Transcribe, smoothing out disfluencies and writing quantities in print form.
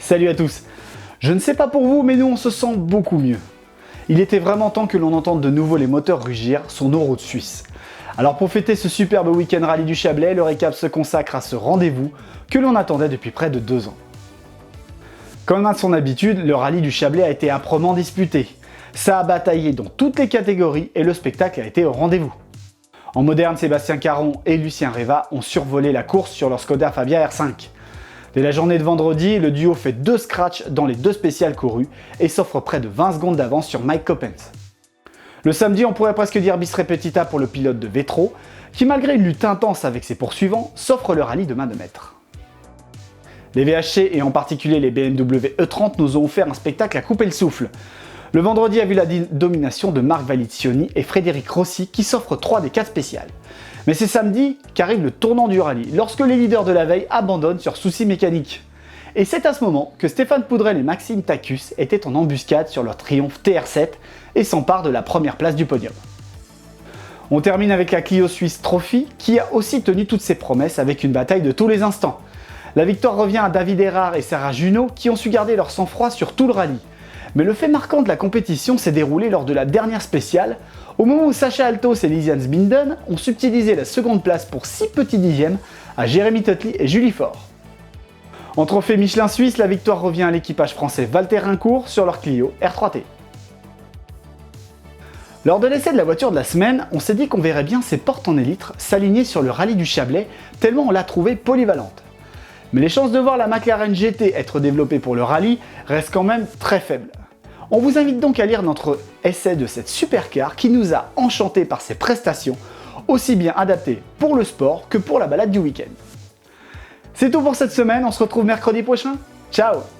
Salut à tous. Je ne sais pas pour vous, mais nous on se sent beaucoup mieux. Il était vraiment temps que l'on entende de nouveau les moteurs rugir sur nos routes suisses. Alors pour fêter ce superbe week-end rallye du Chablais, le récap se consacre à ce rendez-vous que l'on attendait depuis près de 2 ans. Comme à son habitude, le rallye du Chablais a été âprement disputé. Ça a bataillé dans toutes les catégories et le spectacle a été au rendez-vous. En moderne, Sébastien Caron et Lucien Reva ont survolé la course sur leur Skoda Fabia R5. Dès la journée de vendredi, le duo fait 2 scratchs dans les 2 spéciales courues et s'offre près de 20 secondes d'avance sur Mike Coppens. Le samedi, on pourrait presque dire bis repetita pour le pilote de Vétro, qui malgré une lutte intense avec ses poursuivants, s'offre le rallye de main de maître. Les VHC et en particulier les BMW E30 nous ont offert un spectacle à couper le souffle. Le vendredi a vu la domination de Marc Valizioni et Frédéric Rossi qui s'offrent 3 des 4 spéciales. Mais c'est samedi qu'arrive le tournant du rallye, lorsque les leaders de la veille abandonnent sur soucis mécaniques. Et c'est à ce moment que Stéphane Poudrel et Maxime Tacus étaient en embuscade sur leur Triumph TR7 et s'emparent de la première place du podium. On termine avec la Clio Suisse Trophy qui a aussi tenu toutes ses promesses avec une bataille de tous les instants. La victoire revient à David Erard et Sarah Junot qui ont su garder leur sang-froid sur tout le rallye. Mais le fait marquant de la compétition s'est déroulé lors de la dernière spéciale, au moment où Sacha Altos et Lisiane Zbinden ont subtilisé la seconde place pour 6 petits dixièmes à Jérémy Tuttley et Julie Faure. En trophée Michelin Suisse, la victoire revient à l'équipage français Walter Rincourt sur leur Clio R3T. Lors de l'essai de la voiture de la semaine, on s'est dit qu'on verrait bien ces portes en élytre s'aligner sur le rallye du Chablais tellement on l'a trouvée polyvalente. Mais les chances de voir la McLaren GT être développée pour le rallye restent quand même très faibles. On vous invite donc à lire notre essai de cette supercar qui nous a enchantés par ses prestations, aussi bien adaptées pour le sport que pour la balade du week-end. C'est tout pour cette semaine, on se retrouve mercredi prochain. Ciao!